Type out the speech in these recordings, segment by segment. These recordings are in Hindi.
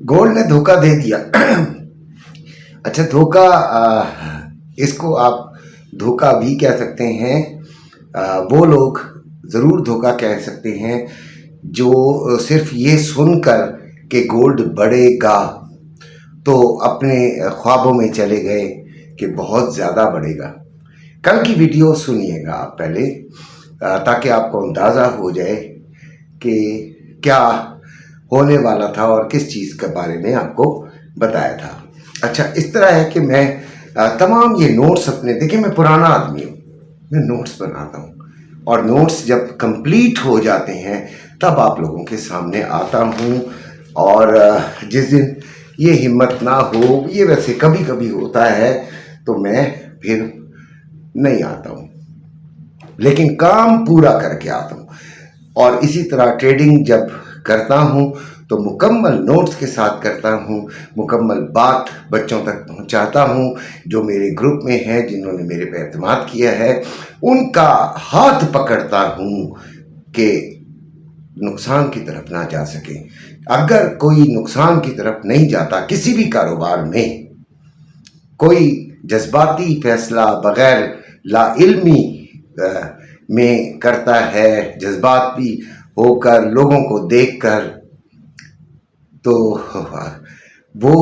गोल्ड ने धोखा दे दिया। अच्छा, धोखा इसको आप धोखा भी कह सकते हैं। वो लोग ज़रूर धोखा कह सकते हैं जो सिर्फ ये सुनकर कि गोल्ड बढ़ेगा तो अपने ख्वाबों में चले गए कि बहुत ज़्यादा बढ़ेगा। कल की वीडियो सुनिएगा आप पहले, ताकि आपको अंदाज़ा हो जाए कि क्या होने वाला था और किस चीज़ के बारे में आपको बताया था। अच्छा, इस तरह है कि मैं तमाम ये नोट्स अपने, देखिए मैं पुराना आदमी हूँ, मैं नोट्स बनाता हूँ और नोट्स जब कंप्लीट हो जाते हैं तब आप लोगों के सामने आता हूँ। और जिस दिन ये हिम्मत ना हो, ये वैसे कभी कभी होता है, तो मैं फिर नहीं आता हूँ, लेकिन काम पूरा करके आता हूँ। और इसी तरह ट्रेडिंग जब करता हूँ तो मुकम्मल नोट्स के साथ करता हूँ, मुकम्मल बात बच्चों तक पहुँचाता हूँ। जो मेरे ग्रुप में हैं, जिन्होंने मेरे पे एतमाद किया है, उनका हाथ पकड़ता हूँ कि नुकसान की तरफ ना जा सके। अगर कोई नुकसान की तरफ नहीं जाता किसी भी कारोबार में, कोई जज्बाती फैसला बगैर लाइल्मी में करता है, जज्बाती होकर लोगों को देखकर, तो वो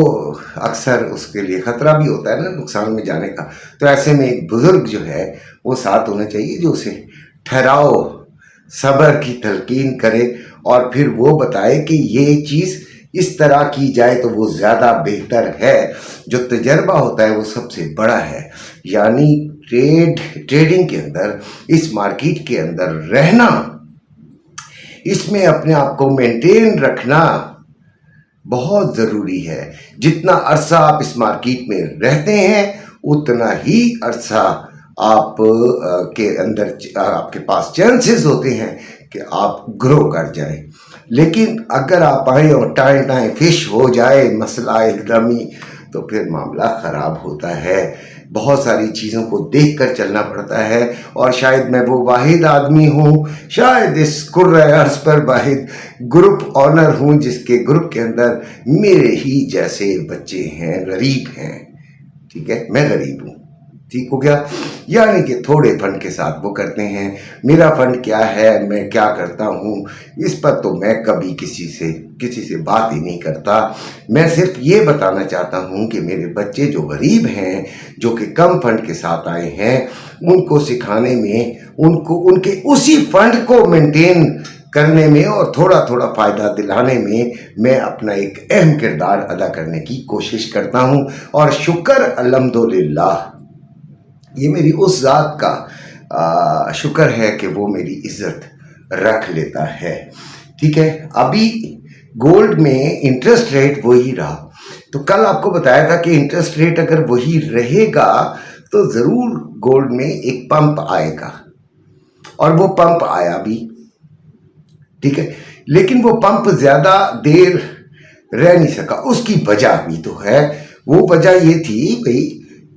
अक्सर उसके लिए ख़तरा भी होता है ना नुकसान में जाने का। तो ऐसे में एक बुज़ुर्ग जो है वो साथ होना चाहिए, जो उसे ठहराओ, सब्र की तलकीन करे और फिर वो बताए कि ये चीज़ इस तरह की जाए तो वो ज़्यादा बेहतर है। जो तजर्बा होता है वो सबसे बड़ा है। यानी ट्रेडिंग के अंदर, इस मार्केट के अंदर रहना, इसमें अपने आप को मेंटेन रखना बहुत ज़रूरी है। जितना अरसा आप इस मार्केट में रहते हैं उतना ही अरसा आप के अंदर आपके पास चांसेस होते हैं कि आप ग्रो कर जाएं। लेकिन अगर आप आए और टाइम फिश हो जाए मसला एकदम ही, तो फिर मामला ख़राब होता है। बहुत सारी चीज़ों को देख कर चलना पड़ता है। और शायद मैं वो वाहिद आदमी हूँ, शायद इस कुर्रे अर्ज़ पर वाहिद ग्रुप ऑनर हूँ जिसके ग्रुप के अंदर मेरे ही जैसे बच्चे हैं, गरीब हैं। ठीक है, मैं गरीब हूँ, ठीक हो गया। यानी कि थोड़े फंड के साथ वो करते हैं। मेरा फंड क्या है, मैं क्या करता हूँ, इस पर तो मैं कभी किसी से बात ही नहीं करता। मैं सिर्फ ये बताना चाहता हूँ कि मेरे बच्चे जो गरीब हैं, जो कि कम फंड के साथ आए हैं, उनको सिखाने में, उनको उनके उसी फंड को मेंटेन करने में और थोड़ा थोड़ा फ़ायदा दिलाने में मैं अपना एक अहम किरदार अदा करने की कोशिश करता हूँ। और शुक्र अल्हम्दुलिल्लाह, ये मेरी उस ज़ात का शुक्र है कि वो मेरी इज़्ज़त रख लेता है। ठीक है, अभी गोल्ड में इंटरेस्ट रेट वही रहा, तो कल आपको बताया था कि इंटरेस्ट रेट अगर वही रहेगा तो ज़रूर गोल्ड में एक पंप आएगा, और वो पंप आया भी। ठीक है, लेकिन वो पंप ज़्यादा देर रह नहीं सका। उसकी वजह भी तो है। वो वजह ये थी भाई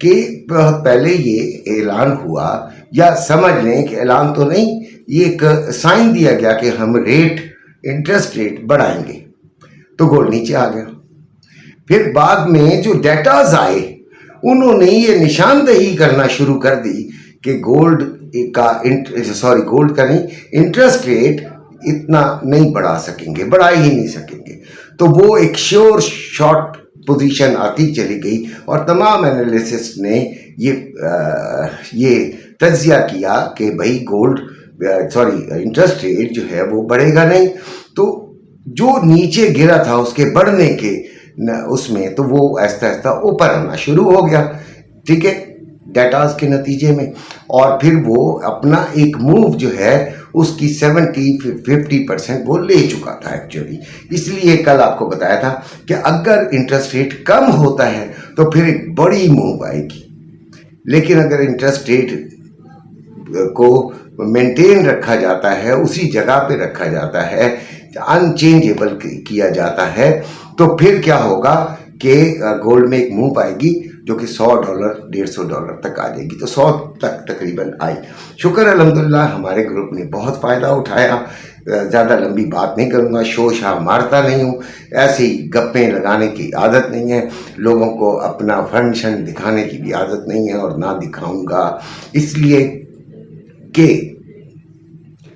कि पहले ये ऐलान हुआ, या समझ लें कि ऐलान तो नहीं, ये एक साइन दिया गया कि हम इंटरेस्ट रेट बढ़ाएंगे, तो गोल्ड नीचे आ गया। फिर बाद में जो डेटाज आए, उन्होंने ये निशानदेही करना शुरू कर दी कि गोल्ड का नहीं, इंटरेस्ट रेट इतना नहीं बढ़ा सकेंगे, बढ़ा ही नहीं सकेंगे। तो वो एक श्योर शॉर्ट पोजीशन आती चली गई और तमाम एनालिसिस ने ये तज्जिया किया कि भाई इंटरेस्ट रेट जो है वो बढ़ेगा नहीं। तो जो नीचे गिरा था उसके बढ़ने के उसमें, तो वो ऐसा ऐसा ऊपर आना शुरू हो गया। ठीक है, डेटाज के नतीजे में। और फिर वो अपना एक मूव जो है उसकी 70-50% वो ले चुका था एक्चुअली। इसलिए कल आपको बताया था कि अगर इंटरेस्ट रेट कम होता है तो फिर एक बड़ी मूव आएगी, लेकिन अगर इंटरेस्ट रेट को मेंटेन रखा जाता है, उसी जगह पे रखा जाता है, अनचेंजेबल किया जाता है, तो फिर क्या होगा कि गोल्ड में एक मूव आएगी जो कि $100 $150 तक आ जाएगी। तो 100 तक तकरीबन आई। शुक्र अल्हम्दुलिल्लाह, हमारे ग्रुप ने बहुत फ़ायदा उठाया। ज़्यादा लंबी बात नहीं करूँगा, शो शाह मारता नहीं हूँ, ऐसे ही गप्पे लगाने की आदत नहीं है, लोगों को अपना फंक्शन दिखाने की भी आदत नहीं है और ना दिखाऊँगा, इसलिए कि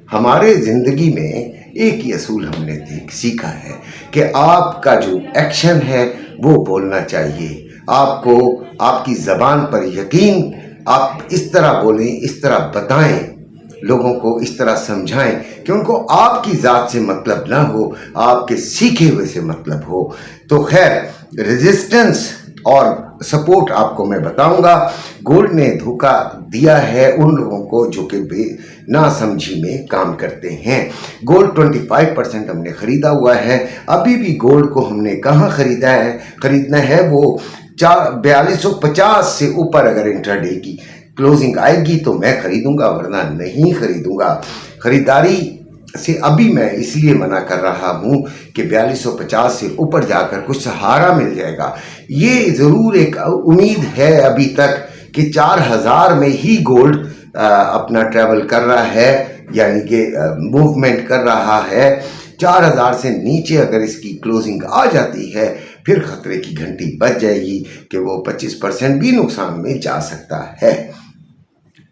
हमारे ज़िंदगी में एक ही असूल हमने सीखा है कि आपका जो एक्शन है वो बोलना चाहिए। आपको आपकी ज़बान पर यकीन, आप इस तरह बोलें, इस तरह बताएं, लोगों को इस तरह समझाएं कि उनको आपकी ज़ात से मतलब ना हो, आपके सीखे हुए से मतलब हो। तो खैर, रेजिस्टेंस और सपोर्ट आपको मैं बताऊंगा। गोल्ड ने धोखा दिया है उन लोगों को जो कि नासमझी में काम करते हैं। गोल्ड 25% हमने ख़रीदा हुआ है। अभी भी गोल्ड को हमने कहाँ ख़रीदना है वो 4250 से ऊपर अगर इंट्राडे की क्लोजिंग आएगी तो मैं ख़रीदूंगा, वरना नहीं ख़रीदूंगा। ख़रीदारी से अभी मैं इसलिए मना कर रहा हूँ कि 4250 से ऊपर जाकर कुछ सहारा मिल जाएगा। ये ज़रूर एक उम्मीद है अभी तक कि 4000 में ही गोल्ड अपना ट्रैवल कर रहा है, यानी कि मूवमेंट कर रहा है। 4000 से नीचे अगर इसकी क्लोजिंग आ जाती है फिर ख़तरे की घंटी बज जाएगी कि वो 25% भी नुकसान में जा सकता है।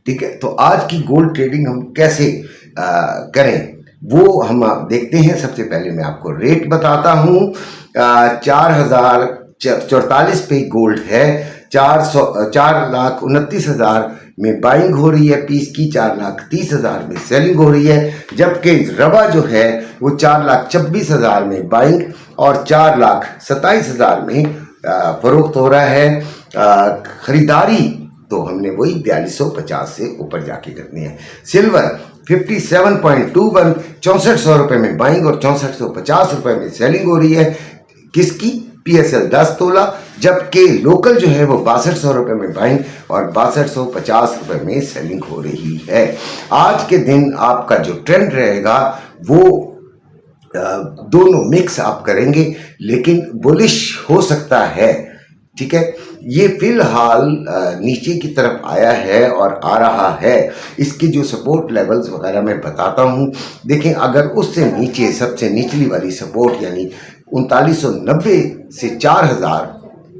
ठीक है, तो आज की गोल्ड ट्रेडिंग हम कैसे करें वो हम देखते हैं। सबसे पहले मैं आपको रेट बताता हूँ। 4044 पे गोल्ड है, 4,29,000 में बाइंग हो रही है पीस की, 4,30,000 में सेलिंग हो रही है, जबकि रवा जो है वो 4,26,000 में बाइंग और 4,27,000 में फरोख्त हो रहा है। खरीदारी तो हमने वही 4250 से ऊपर जाके करनी है। सिल्वर 57.21, 6400 रुपये में बाइंग और 6450 रुपये में सेलिंग हो रही है। किसकी? PSL 10 तोला, जबकि लोकल जो है वो 6200 रुपये में बाइंग और 6250 रुपये में सेलिंग हो रही है। आज के दिन आपका जो ट्रेंड रहेगा वो दोनों मिक्स आप करेंगे, लेकिन बुलिश हो सकता है। ठीक है, ये फिलहाल नीचे की तरफ आया है और आ रहा है। इसके जो सपोर्ट लेवल्स वगैरह मैं बताता हूँ। देखें, अगर उससे नीचे सबसे निचली वाली सपोर्ट यानी 3990 से 4000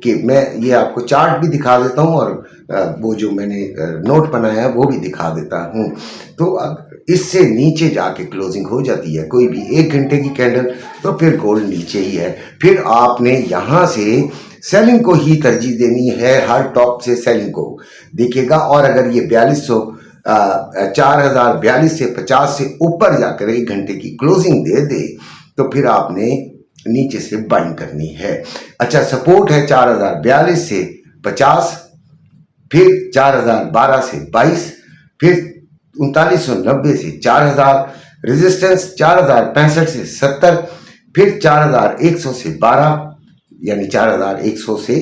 के, मैं ये आपको चार्ट भी दिखा देता हूँ और वो जो मैंने नोट बनाया है वो भी दिखा देता हूँ। तो इससे नीचे जाके क्लोजिंग हो जाती है कोई भी 1 घंटे की कैंडल, तो फिर गोल्ड नीचे ही है। फिर आपने यहाँ से सेलिंग को ही तरजीह देनी है, हर टॉप से सेलिंग को देखिएगा। और अगर ये 4042 से 50 से ऊपर जाकर 1 घंटे की क्लोजिंग दे दे तो फिर आपने नीचे से बाइंग करनी है। अच्छा, सपोर्ट है 4042 से 50, फिर 4012 से 22, फिर 3990 से 4000, रेजिस्टेंस 4065 से 70, फिर 4100 से 12, यानी 4100 से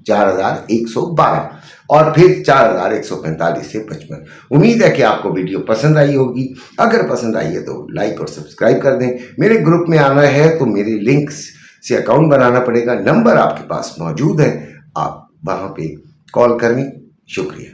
4112 और फिर 4145 से 55। उम्मीद है कि आपको वीडियो पसंद आई होगी। अगर पसंद आई है तो लाइक और सब्सक्राइब कर दें। मेरे ग्रुप में आना है तो मेरे लिंक्स से अकाउंट बनाना पड़ेगा, नंबर आपके पास मौजूद है, आप वहाँ पे कॉल करें। शुक्रिया।